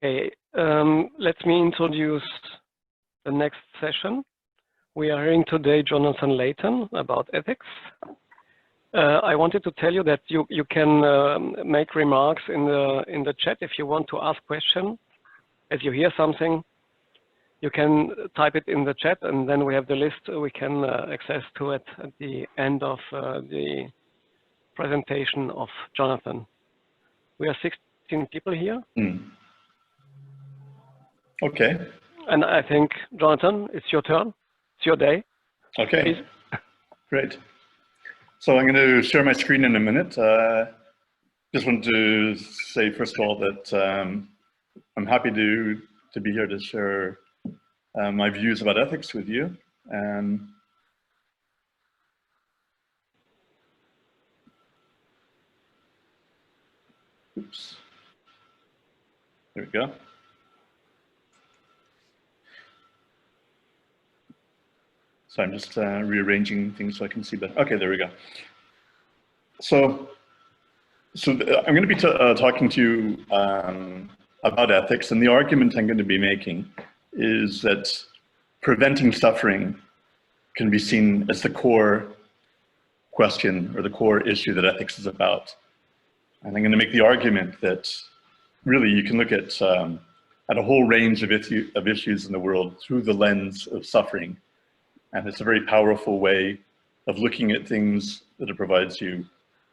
Okay, let me introduce the next session. We are hearing today Jonathan Leighton about ethics. I wanted to tell you that you can make remarks in the chat if you want to ask questions. If you hear something, you can type it in the chat, and then we have the list we can access to it at the end of the presentation of Jonathan. We are 16 people here. Okay. And I think, Jonathan, it's your turn. It's your day. Okay. Please. Great. So I'm going to share my screen in a minute. Just wanted to say, first of all, that I'm happy to be here to share my views about ethics with you. Oops. There we go. So I'm just rearranging things so I can see better. Okay, there we go. So I'm going to be talking to you about ethics, and the argument I'm going to be making is that preventing suffering can be seen as the core question or the core issue that ethics is about. And I'm going to make the argument that really you can look at a whole range of issues in the world through the lens of suffering. And it's a very powerful way of looking at things that it provides you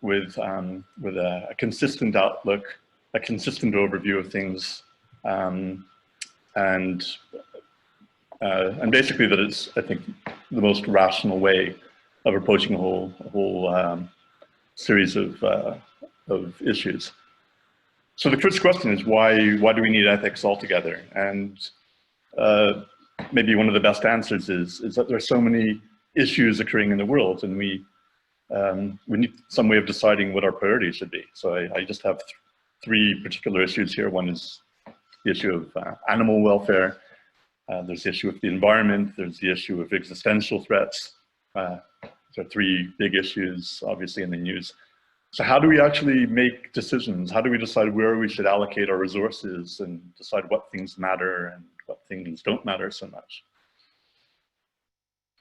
with a consistent outlook, a consistent overview of things, and basically that it's, I think, the most rational way of approaching a whole series of issues. So the first question is why do we need ethics altogether? And maybe one of the best answers is that there are so many issues occurring in the world, and we need some way of deciding what our priorities should be. So I just have three particular issues here. One is the issue of animal welfare. There's the issue of the environment. There's the issue of existential threats. There are three big issues, obviously, in the news. So how do we actually make decisions? How do we decide where we should allocate our resources and decide what things matter and what things don't matter so much?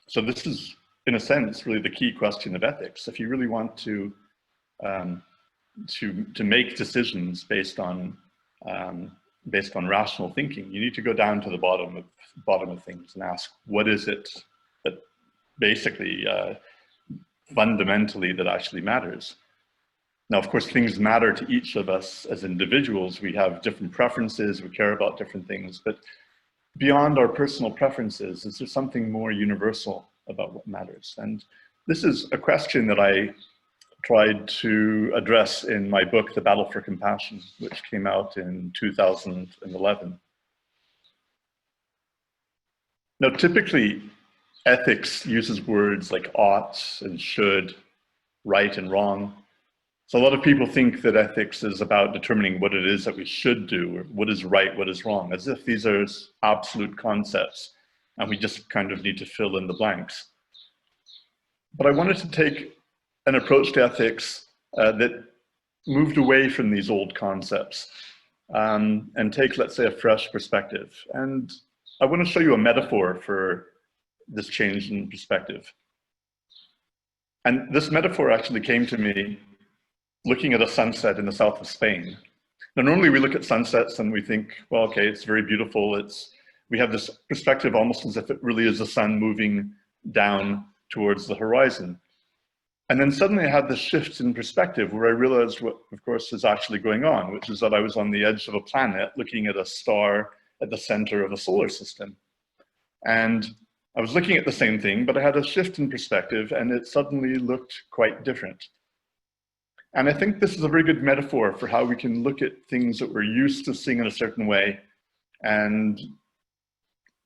So this is, in a sense, really the key question of ethics. If you really want to make decisions based on rational thinking, you need to go down to the bottom of things and ask, what is it that basically fundamentally that actually matters? Now, of course, things matter to each of us as individuals. We have different preferences, we care about different things, but beyond our personal preferences, is there something more universal about what matters? And this is a question that I tried to address in my book, The Battle for Compassion, which came out in 2011. Now, typically, ethics uses words like ought and should, right and wrong. So a lot of people think that ethics is about determining what it is that we should do, or what is right, what is wrong, as if these are absolute concepts and we just kind of need to fill in the blanks. But I wanted to take an approach to ethics that moved away from these old concepts and take, let's say, a fresh perspective. And I want to show you a metaphor for this change in perspective. And this metaphor actually came to me looking at a sunset in the south of Spain. Now, normally we look at sunsets and we think, well, okay, it's very beautiful. We have this perspective almost as if it really is the sun moving down towards the horizon. And then suddenly I had this shift in perspective where I realized what, of course, is actually going on, which is that I was on the edge of a planet looking at a star at the center of a solar system. And I was looking at the same thing, but I had a shift in perspective and it suddenly looked quite different. And I think this is a very good metaphor for how we can look at things that we're used to seeing in a certain way and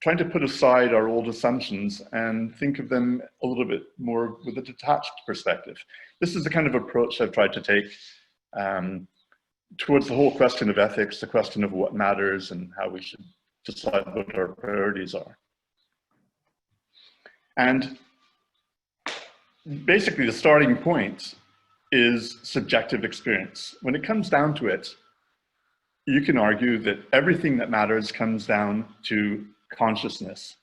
trying to put aside our old assumptions and think of them a little bit more with a detached perspective. This is the kind of approach I've tried to take towards the whole question of ethics, the question of what matters and how we should decide what our priorities are. And basically the starting point is subjective experience. When it comes down to it, you can argue that everything that matters comes down to consciousness,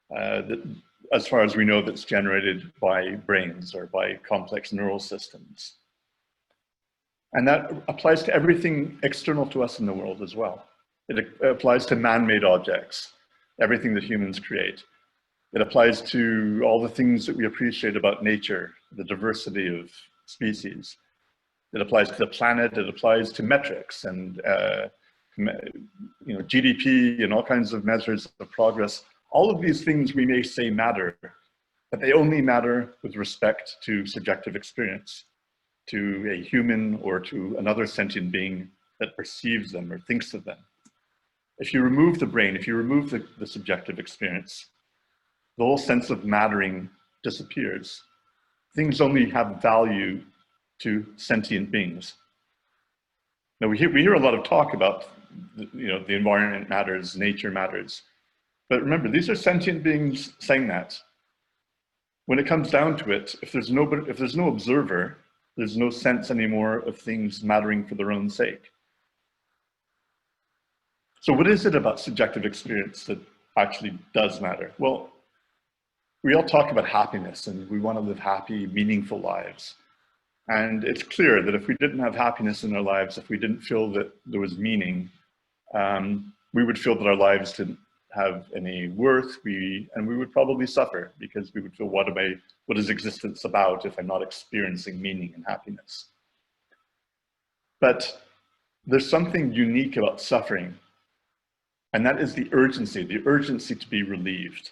that, as far as we know, that's generated by brains or by complex neural systems. And that applies to everything external to us in the world as well. It applies to man-made objects, everything that humans create. It applies to all the things that we appreciate about nature, the diversity of species. It applies to the planet, it applies to metrics and GDP and all kinds of measures of progress. All of these things we may say matter, but they only matter with respect to subjective experience, to a human or to another sentient being that perceives them or thinks of them. If you remove the brain, if you remove the subjective experience, the whole sense of mattering disappears. Things only have value to sentient beings. Now we hear a lot of talk about, the environment matters, nature matters. But remember, these are sentient beings saying that. When it comes down to it, if there's no observer, there's no sense anymore of things mattering for their own sake. So what is it about subjective experience that actually does matter? Well, we all talk about happiness and we want to live happy, meaningful lives. And it's clear that if we didn't have happiness in our lives, if we didn't feel that there was meaning, we would feel that our lives didn't have any worth, and we would probably suffer because we would feel, what is existence about if I'm not experiencing meaning and happiness? But there's something unique about suffering, and that is the urgency to be relieved.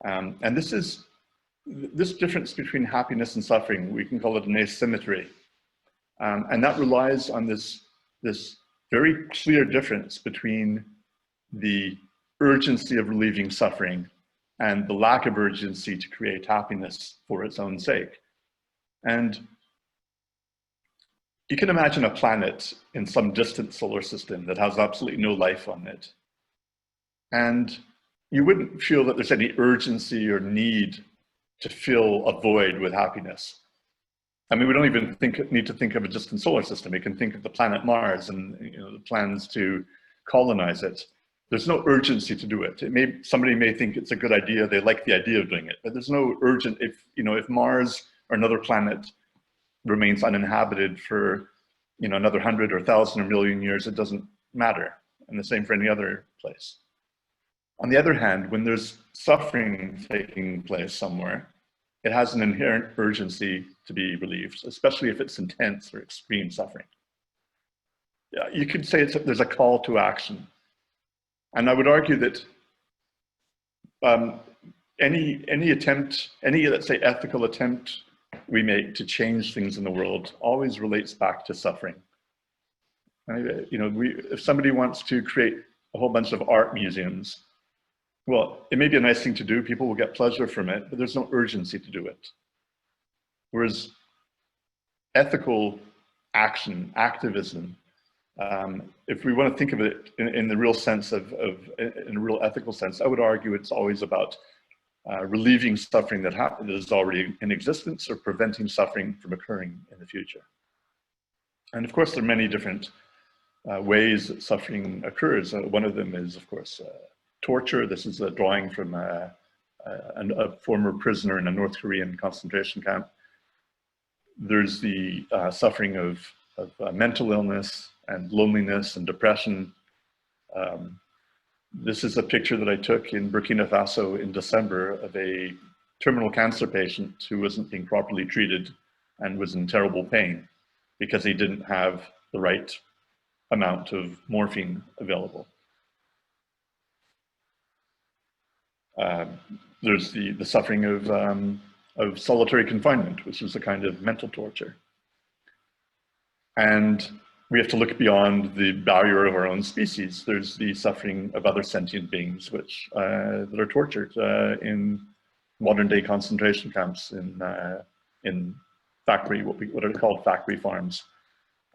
And this difference between happiness and suffering, we can call it an asymmetry. And that relies on this very clear difference between the urgency of relieving suffering and the lack of urgency to create happiness for its own sake. And you can imagine a planet in some distant solar system that has absolutely no life on it. And you wouldn't feel that there's any urgency or need to fill a void with happiness. I mean, we don't even need to think of a distant solar system. We can think of the planet Mars and the plans to colonize it. There's no urgency to do it. Somebody may think it's a good idea. They like the idea of doing it, but there's no urgent. If Mars or another planet remains uninhabited for another 100 or 1,000 or million years, it doesn't matter. And the same for any other place. On the other hand, when there's suffering taking place somewhere, it has an inherent urgency to be relieved, especially if it's intense or extreme suffering. Yeah, you could say there's a call to action. And I would argue that any attempt, let's say ethical attempt we make to change things in the world always relates back to suffering. If somebody wants to create a whole bunch of art museums, well, it may be a nice thing to do, people will get pleasure from it, but there's no urgency to do it. Whereas ethical action, activism, if we want to think of it in the real sense in a real ethical sense, I would argue it's always about relieving suffering that is already in existence or preventing suffering from occurring in the future. And of course, there are many different ways that suffering occurs. One of them is, of course, torture. This is a drawing from a former prisoner in a North Korean concentration camp. There's the suffering of mental illness and loneliness and depression. This is a picture that I took in Burkina Faso in December of a terminal cancer patient who wasn't being properly treated and was in terrible pain because he didn't have the right amount of morphine available. There's the suffering of solitary confinement, which is a kind of mental torture. And we have to look beyond the barrier of our own species. There's the suffering of other sentient beings that are tortured in modern-day concentration camps in what are called factory farms.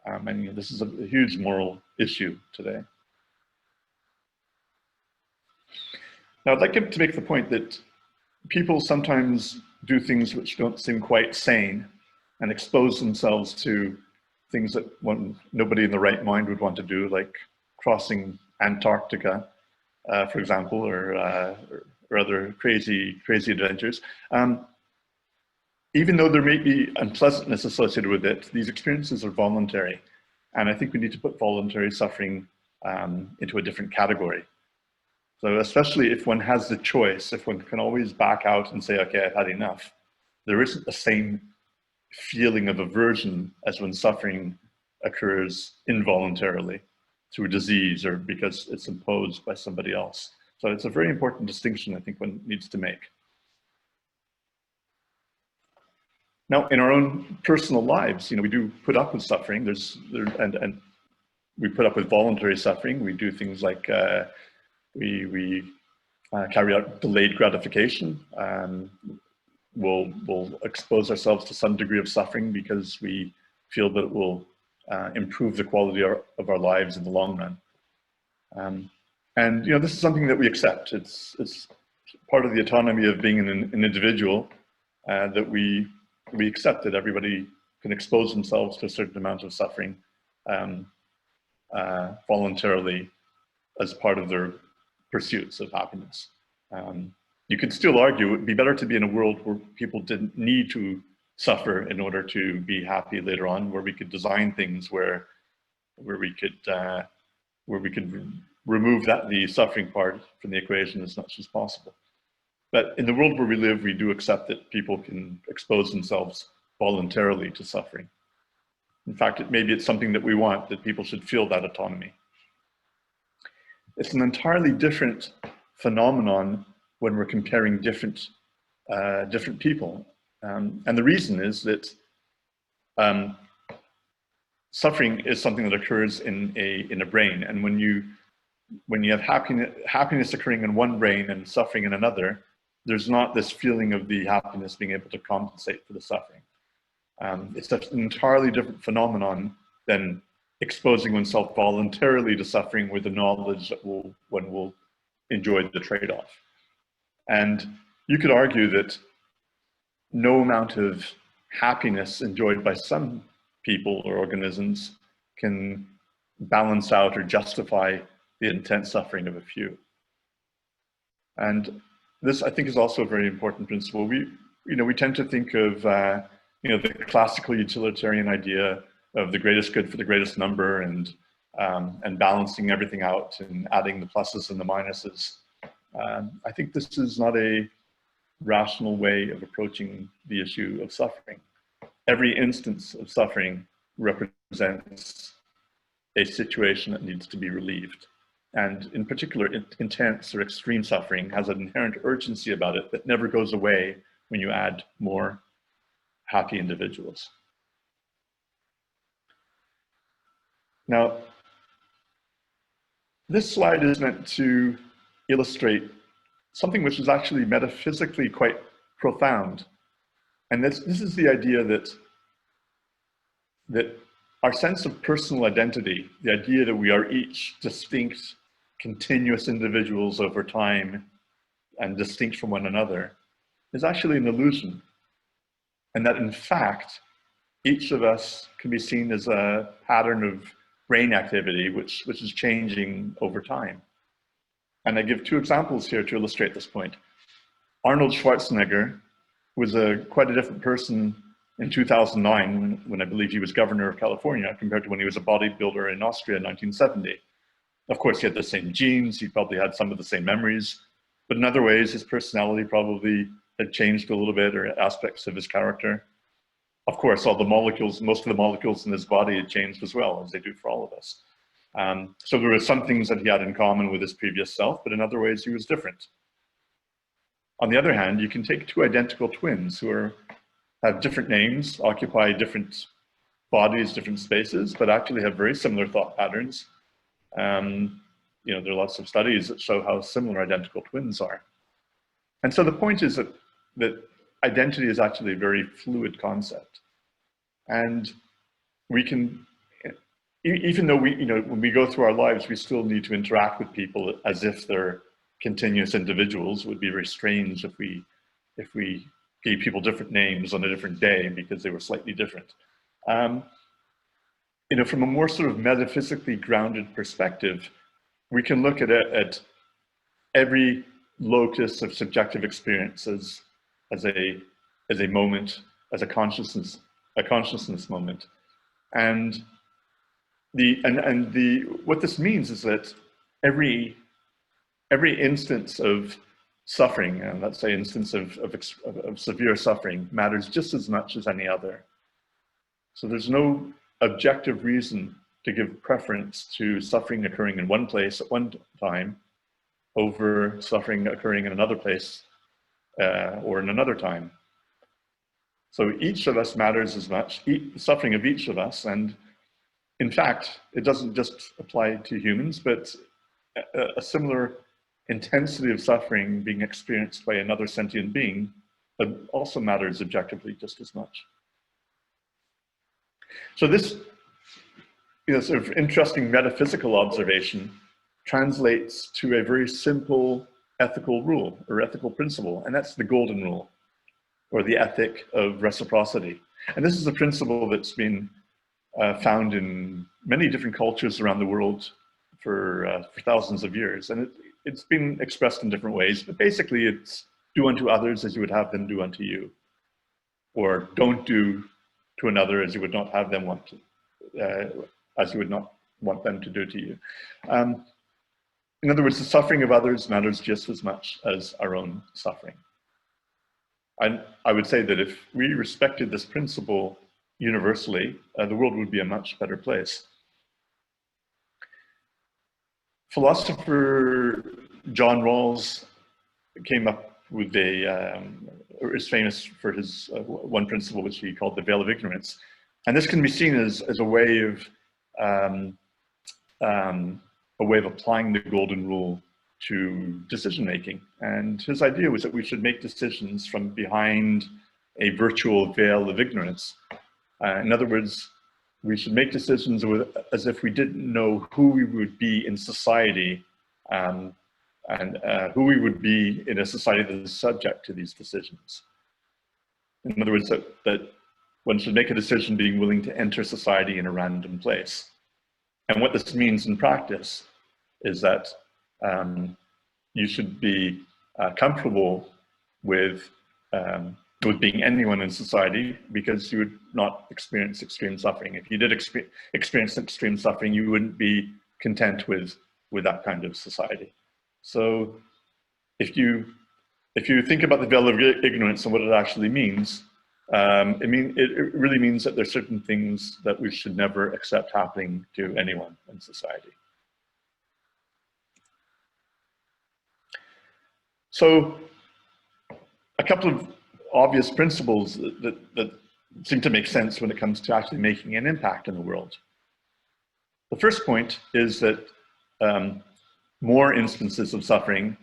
And this is a huge moral issue today. Now, I'd like to make the point that people sometimes do things which don't seem quite sane and expose themselves to things that nobody in the right mind would want to do, like crossing Antarctica, for example, or other crazy adventures. Even though there may be unpleasantness associated with it, these experiences are voluntary. And I think we need to put voluntary suffering into a different category. So especially if one has the choice, if one can always back out and say, okay, I've had enough, there isn't the same feeling of aversion as when suffering occurs involuntarily through disease or because it's imposed by somebody else. So it's a very important distinction I think one needs to make. Now, in our own personal lives, we do put up with suffering. And we put up with voluntary suffering. We do things like we carry out delayed gratification. We'll expose ourselves to some degree of suffering because we feel that it will improve the quality of our lives in the long run. And this is something that we accept. It's part of the autonomy of being an individual that we accept that everybody can expose themselves to a certain amount of suffering voluntarily as part of their pursuits of happiness. You could still argue it would be better to be in a world where people didn't need to suffer in order to be happy later on, where we could design things where we could remove the suffering part from the equation as much as possible. But in the world where we live, we do accept that people can expose themselves voluntarily to suffering. In fact, maybe it's something that we want, that people should feel that autonomy. It's an entirely different phenomenon when we're comparing different people. And the reason is that suffering is something that occurs in a brain. And when you have happiness occurring in one brain and suffering in another, there's not this feeling of the happiness being able to compensate for the suffering. It's an entirely different phenomenon than exposing oneself voluntarily to suffering with the knowledge that one will enjoy the trade-off. And you could argue that no amount of happiness enjoyed by some people or organisms can balance out or justify the intense suffering of a few. And this, I think, is also a very important principle. We tend to think of the classical utilitarian idea of the greatest good for the greatest number and balancing everything out and adding the pluses and the minuses. I think this is not a rational way of approaching the issue of suffering. Every instance of suffering represents a situation that needs to be relieved. And in particular, intense or extreme suffering has an inherent urgency about it that never goes away when you add more happy individuals. Now, this slide is meant to illustrate something which is actually metaphysically quite profound. And this is the idea that our sense of personal identity, the idea that we are each distinct, continuous individuals over time and distinct from one another, is actually an illusion. And that in fact, each of us can be seen as a pattern of brain activity which is changing over time. And I give two examples here to illustrate this point. Arnold Schwarzenegger was quite a different person in 2009 when I believe he was governor of California compared to when he was a bodybuilder in Austria in 1970. Of course, he had the same genes, he probably had some of the same memories, but in other ways, his personality probably had changed a little bit, or aspects of his character. Of course, all the molecules, most of the molecules in his body had changed as well, as they do for all of us. So there were some things that he had in common with his previous self, but in other ways he was different. On the other hand, you can take two identical twins who have different names, occupy different bodies, different spaces, but actually have very similar thought patterns. There are lots of studies that show how similar identical twins are. And so the point is that identity is actually a very fluid concept. And we can, even though when we go through our lives, we still need to interact with people as if they're continuous individuals. It would be very strange if we gave people different names on a different day because they were slightly different. from a more sort of metaphysically grounded perspective, we can look at every locus of subjective experience as a moment, as a consciousness moment. And what this means is that every instance of suffering, and let's say instance of severe suffering, matters just as much as any other. So there's no objective reason to give preference to suffering occurring in one place at one time over suffering occurring in another place or in another time. So each of us matters as much, the suffering of each of us. And in fact, it doesn't just apply to humans, but a similar intensity of suffering being experienced by another sentient being also matters objectively just as much. So this sort of interesting metaphysical observation translates to a very simple ethical rule or ethical principle, and that's the golden rule, or the ethic of reciprocity. And this is a principle that's been found in many different cultures around the world for thousands of years. And it's been expressed in different ways, but basically it's do unto others as you would have them do unto you, or don't do to another as you would not have them want to, as you would not want them to do to you. In other words, the suffering of others matters just as much as our own suffering. And I would say that if we respected this principle universally, the world would be a much better place. Philosopher John Rawls came up with or is famous for his one principle, which he called the veil of ignorance. And this can be seen as a way of applying the golden rule to decision making. And his idea was that we should make decisions from behind a virtual veil of ignorance. In other words, we should make decisions as if we didn't know who we would be in society and who we would be in a society that is subject to these decisions. In other words, that one should make a decision being willing to enter society in a random place. And what this means in practice is that you should be comfortable with being anyone in society, because you would not experience extreme suffering. If you did experience extreme suffering, you wouldn't be content with that kind of society. So if you think about the veil of ignorance and what it actually means, it really means that there's certain things that we should never accept happening to anyone in society. So a couple of obvious principles that seem to make sense when it comes to actually making an impact in the world. The first point is that more instances of suffering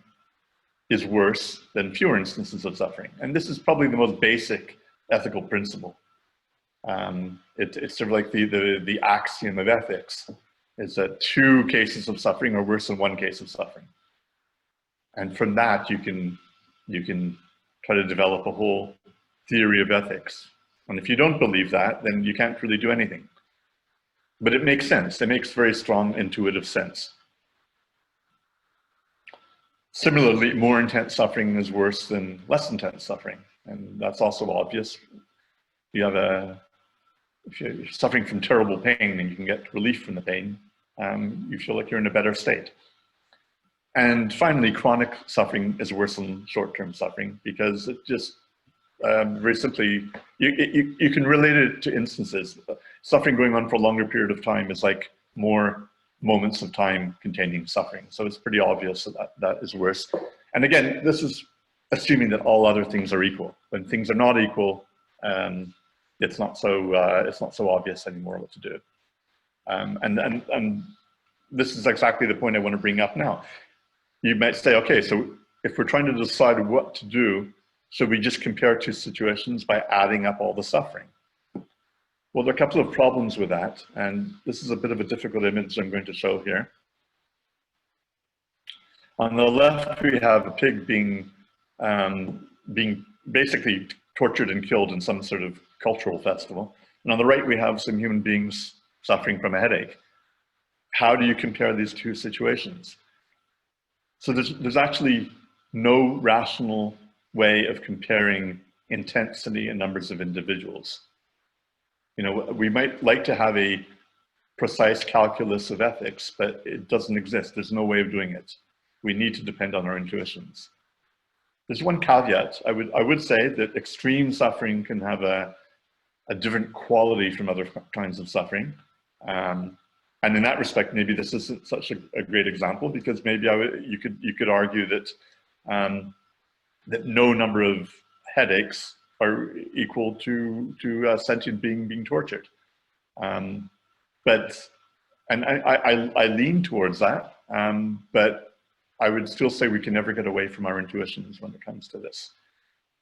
is worse than fewer instances of suffering. And this is probably the most basic ethical principle. It's sort of like the axiom of ethics, is that 2 cases of suffering are worse than 1 case of suffering. And from that, you can try to develop a whole theory of ethics. And if you don't believe that, then you can't really do anything. But it makes sense. It makes very strong intuitive sense. Similarly, more intense suffering is worse than less intense suffering. And that's also obvious. If you're suffering from terrible pain and you can get relief from the pain, you feel like you're in a better state. And finally, chronic suffering is worse than short-term suffering, because it just very simply, you can relate it to instances. Suffering going on for a longer period of time is like more moments of time containing suffering. So it's pretty obvious that is worse. And again, this is assuming that all other things are equal. When things are not equal, it's not so obvious anymore what to do. And this is exactly the point I want to bring up now. You might say, okay, so if we're trying to decide what to do, should we just compare 2 situations by adding up all the suffering? Well, there are a couple of problems with that, and this is a bit of a difficult image I'm going to show here. On the left, we have a pig being basically tortured and killed in some sort of cultural festival. And on the right, we have some human beings suffering from a headache. How do you compare these two situations? So there's actually no rational way of comparing intensity and numbers of individuals. You know, we might like to have a precise calculus of ethics, but it doesn't exist. There's no way of doing it. We need to depend on our intuitions. There's one caveat. I would say that extreme suffering can have a different quality from other kinds of suffering. And in that respect, maybe this isn't such a great example, because maybe you could argue that that no number of headaches are equal to a sentient being being tortured. But I lean towards that, but I would still say we can never get away from our intuitions when it comes to this.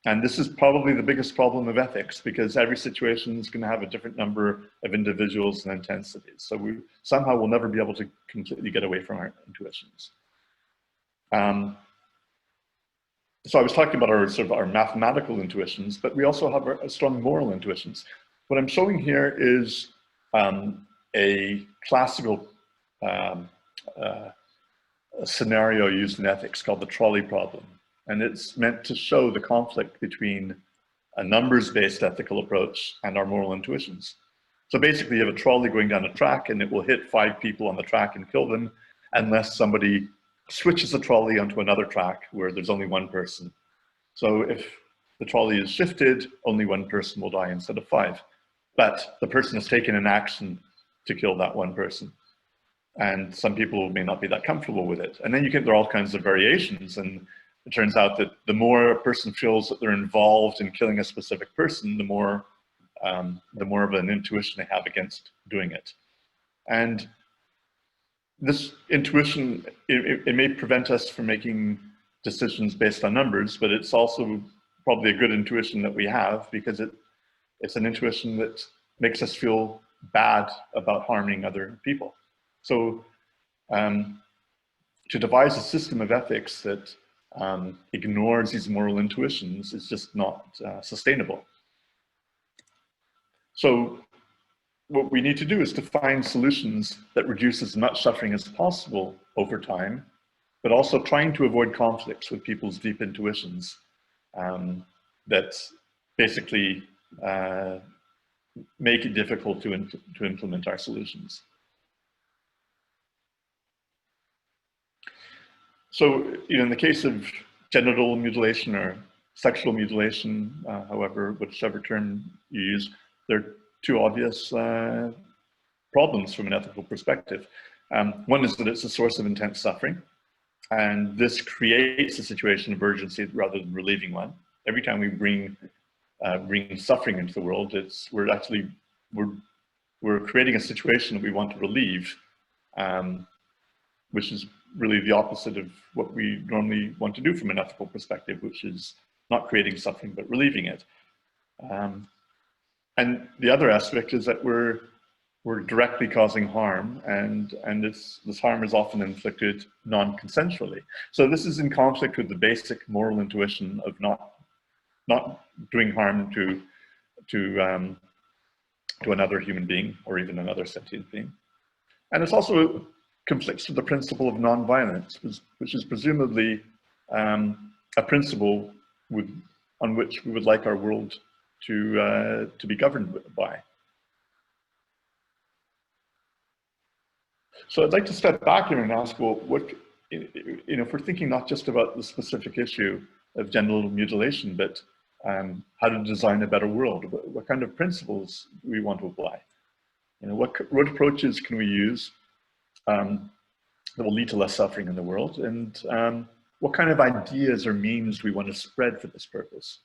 And this is probably the biggest problem of ethics, because every situation is going to have a different number of individuals and intensities. So we somehow will never be able to completely get away from our intuitions. So I was talking about our sort of our mathematical intuitions, but we also have a strong moral intuitions. What I'm showing here is a classical scenario used in ethics called the trolley problem. And it's meant to show the conflict between a numbers-based ethical approach and our moral intuitions. So basically you have a trolley going down a track, and it will hit 5 people on the track and kill them unless somebody switches the trolley onto another track where there's only 1 person. So if the trolley is shifted, only 1 person will die instead of 5. But the person has taken an action to kill that 1 person. And some people may not be that comfortable with it. And then there are all kinds of variations, and it turns out that the more a person feels that they're involved in killing a specific person, the more of an intuition they have against doing it. And this intuition, it may prevent us from making decisions based on numbers, but it's also probably a good intuition that we have, because it's an intuition that makes us feel bad about harming other people. So to devise a system of ethics that ignores these moral intuitions is just not sustainable. So what we need to do is to find solutions that reduce as much suffering as possible over time, but also trying to avoid conflicts with people's deep intuitions that basically make it difficult to implement our solutions. So, in the case of genital mutilation or sexual mutilation, whichever term you use, there are 2 obvious problems from an ethical perspective. One is that it's a source of intense suffering, and this creates a situation of urgency rather than relieving one. Every time we bring suffering into the world, we're creating a situation that we want to relieve, which is really the opposite of what we normally want to do from an ethical perspective, which is not creating suffering but relieving it. And the other aspect is that we're directly causing harm, and this harm is often inflicted non-consensually. So this is in conflict with the basic moral intuition of not doing harm to another human being or even another sentient being. And it's also conflicts with the principle of non-violence, which is presumably a principle on which we would like our world to be governed by. So I'd like to step back here and ask, well, if we're thinking not just about the specific issue of genital mutilation, but how to design a better world, what kind of principles do we want to apply? What approaches can we use that will lead to less suffering in the world, and what kind of ideas or means do we want to spread for this purpose?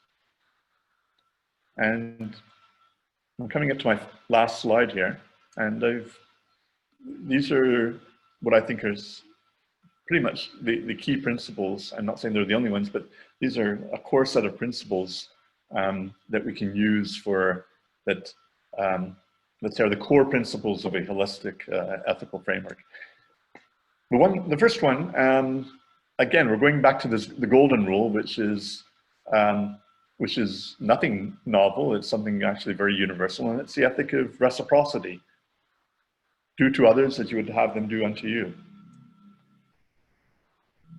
And I'm coming up to my last slide here, and these are what I think is pretty much the key principles. I'm not saying they're the only ones, but these are a core set of principles that we can use let's say are the core principles of a holistic ethical framework. The first one, again, we're going back to the golden rule, which is nothing novel. It's something actually very universal, and it's the ethic of reciprocity. do to others as you would have them do unto you.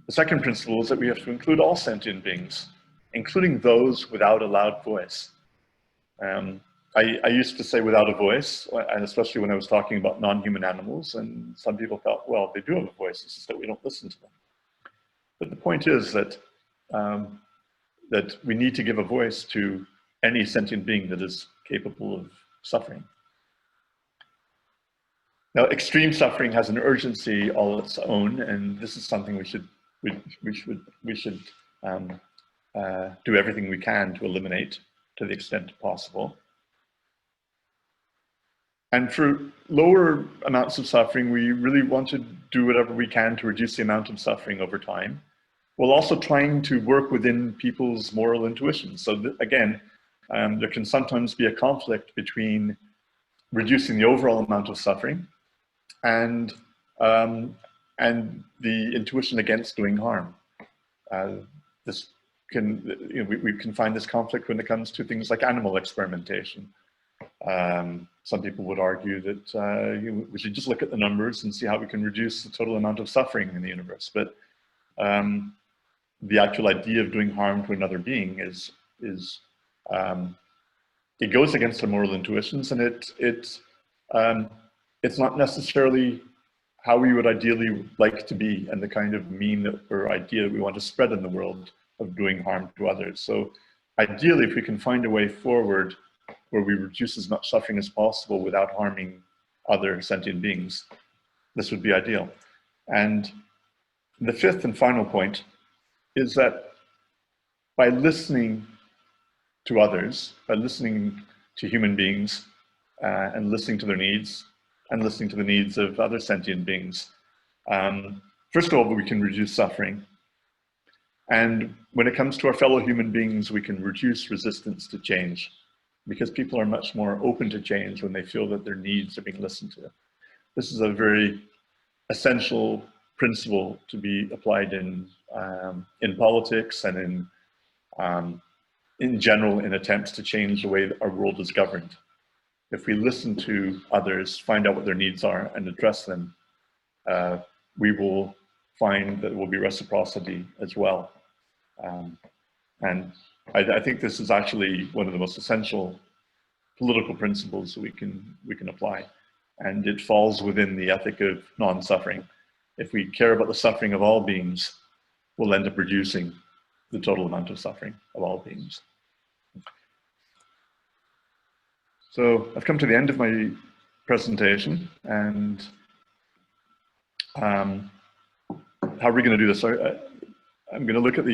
The second principle is that we have to include all sentient beings, including those without a loud voice. I used to say without a voice, and especially when I was talking about non-human animals, and some people felt, well, they do have a voice, it's just that we don't listen to them. But the point is that, that we need to give a voice to any sentient being that is capable of suffering. Now, extreme suffering has an urgency all its own, and this is something we should do everything we can to eliminate to the extent possible. And for lower amounts of suffering, we really want to do whatever we can to reduce the amount of suffering over time, while also trying to work within people's moral intuitions. So again, there can sometimes be a conflict between reducing the overall amount of suffering and the intuition against doing harm. This can, we can find this conflict when it comes to things like animal experimentation. Some people would argue that we should just look at the numbers and see how we can reduce the total amount of suffering in the universe. But the actual idea of doing harm to another being it goes against our moral intuitions, and it's not necessarily how we would ideally like to be, and the kind of mean or idea that we want to spread in the world of doing harm to others. So ideally, if we can find a way forward where we reduce as much suffering as possible without harming other sentient beings, this would be ideal. And the fifth and final point is that by listening to others, by listening to human beings and listening to their needs and listening to the needs of other sentient beings, first of all, we can reduce suffering. And when it comes to our fellow human beings, we can reduce resistance to change, because people are much more open to change when they feel that their needs are being listened to. This is a very essential principle to be applied in politics and in general in attempts to change the way that our world is governed. If we listen to others, find out what their needs are and address them, we will find that there will be reciprocity as well. And I think this is actually one of the most essential political principles that we can apply, and it falls within the ethic of non-suffering. If we care about the suffering of all beings, we'll end up reducing the total amount of suffering of all beings. So I've come to the end of my presentation, and how are we going to do this? I'm going to look at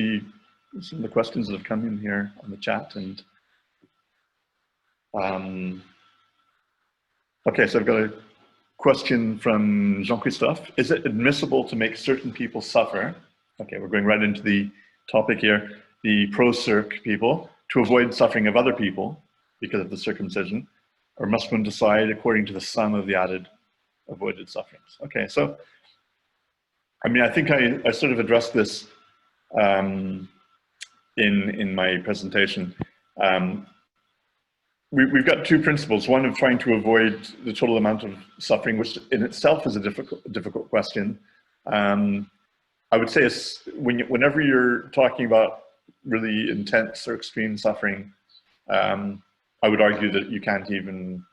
some of the questions that have come in here on the chat, and okay, so I've got a question from Jean-Christophe. Is it admissible to make certain people suffer? Okay, we're going right into the topic here. The pro-circ people, to avoid suffering of other people because of the circumcision, or must one decide according to the sum of the added avoided sufferings? Okay, so, I mean, I think I sort of addressed this in my presentation. We've got two principles. One of trying to avoid the total amount of suffering, which in itself is a difficult question. I would say whenever you're talking about really intense or extreme suffering, I would argue that you can't even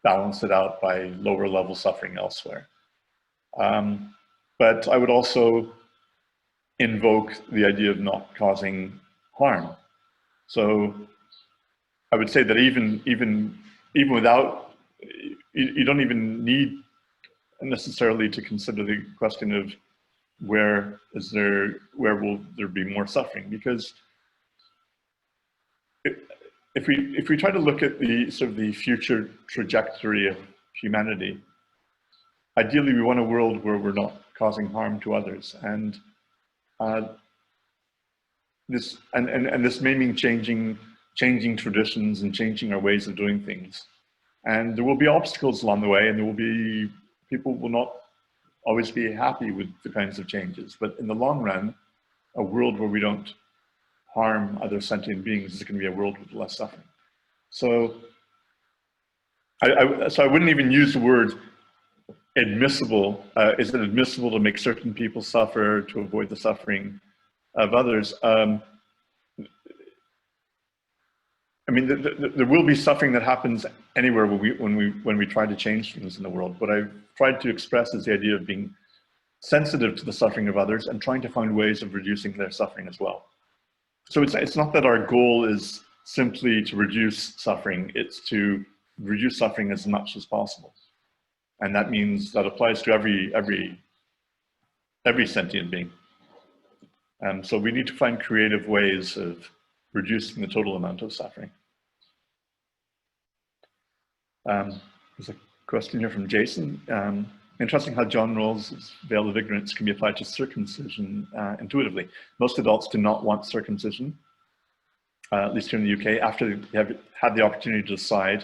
balance it out by lower level suffering elsewhere. But I would also invoke the idea of not causing harm. So I would say that even without, you don't even need necessarily to consider the question of where will there be more suffering, because if we try to look at the sort of the future trajectory of humanity, ideally we want a world where we're not causing harm to others, and this may mean changing traditions and changing our ways of doing things. And there will be obstacles along the way, and people will not always be happy with the kinds of changes. But in the long run, a world where we don't harm other sentient beings is going to be a world with less suffering. So I wouldn't even use the word admissible? Is it admissible to make certain people suffer to avoid the suffering of others? I mean, there will be suffering that happens anywhere when we try to change things in the world. What I've tried to express is the idea of being sensitive to the suffering of others and trying to find ways of reducing their suffering as well. So it's not that our goal is simply to reduce suffering, it's to reduce suffering as much as possible. And that means that applies to every sentient being. So we need to find creative ways of reducing the total amount of suffering. There's a question here from Jason. Interesting how John Rawls' veil of ignorance can be applied to circumcision intuitively. Most adults do not want circumcision, at least here in the UK, after they have had the opportunity to decide,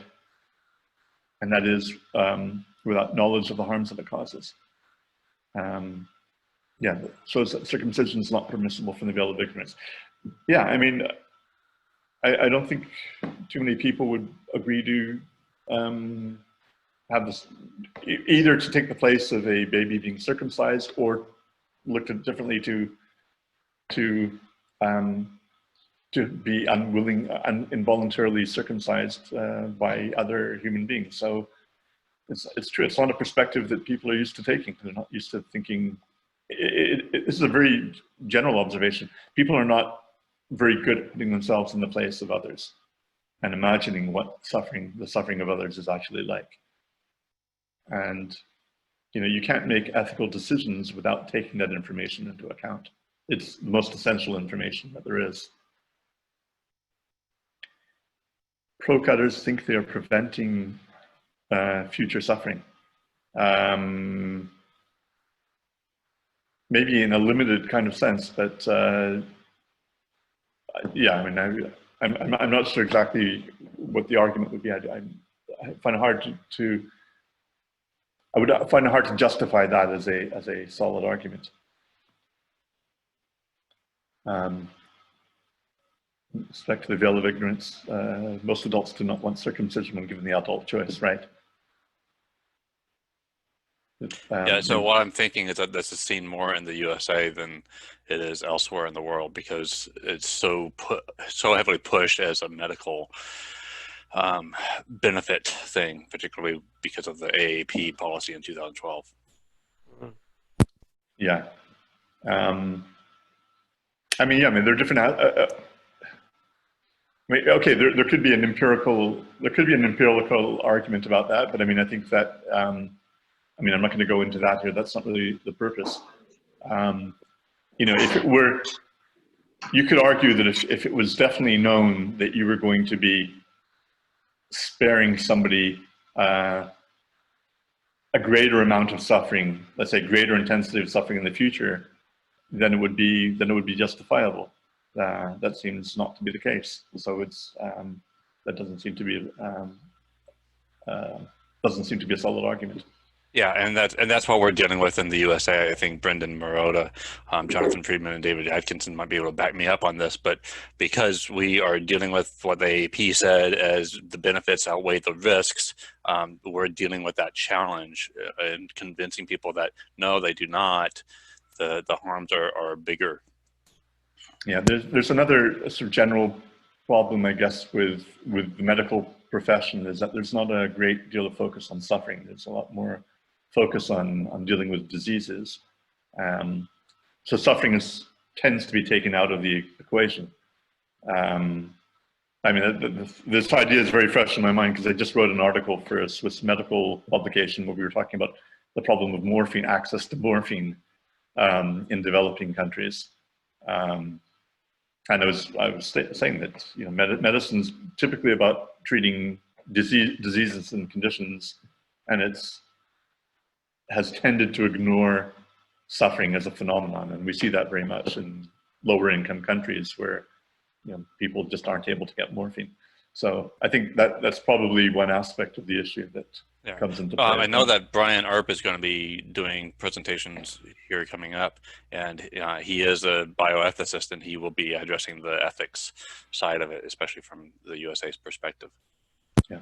and that is without knowledge of the harms that it causes. Yeah, so circumcision is not permissible from the veil of ignorance. Yeah, I mean, I don't think too many people would agree to have this, either to take the place of a baby being circumcised or looked at differently to be unwilling, involuntarily circumcised by other human beings. So it's true. It's not a perspective that people are used to taking. They're not used to thinking. This is a very general observation. People are not very good at putting themselves in the place of others and imagining what the suffering of others is actually like. And you can't make ethical decisions without taking that information into account. It's the most essential information that there is. Pro-cutters think they are preventing future suffering. Maybe in a limited kind of sense, but yeah, I mean, I'm not sure exactly what the argument would be. I find it hard I would find it hard to justify that as a solid argument. With respect to the veil of ignorance, most adults do not want circumcision when given the adult choice, right? Yeah, so what I'm thinking is that this is seen more in the USA than it is elsewhere in the world because it's so heavily pushed as a medical benefit thing, particularly because of the AAP policy in 2012. Yeah. I mean, yeah, I mean, there are different. I mean, okay, there could be an empirical argument about that, but I mean, I think that I mean, I'm not going to go into that here. That's not really the purpose. If it were, you could argue that if it was definitely known that you were going to be sparing somebody a greater amount of suffering, let's say greater intensity of suffering in the future, then it would be justifiable. That seems not to be the case. So it's that doesn't seem to be a solid argument. Yeah, and that's what we're dealing with in the USA. I think Brendan Marotta, Jonathan Friedman, and David Atkinson might be able to back me up on this, but because we are dealing with what the AAP said as the benefits outweigh the risks, we're dealing with that challenge and convincing people that no, they do not. The harms are bigger. Yeah, there's another sort of general problem, I guess, with the medical profession is that there's not a great deal of focus on suffering. There's a lot more focus on dealing with diseases. So suffering tends to be taken out of the equation. I mean, this idea is very fresh in my mind because I just wrote an article for a Swiss medical publication where we were talking about the problem of morphine, access to morphine in developing countries. And I was saying that medicine's typically about treating diseases and conditions, and has tended to ignore suffering as a phenomenon, and we see that very much in lower income countries where people just aren't able to get morphine. So I think that's probably one aspect of the issue that comes into play. I know that Brian Earp is going to be doing presentations here coming up, and he is a bioethicist, and he will be addressing the ethics side of it, especially from the USA's perspective. Yeah.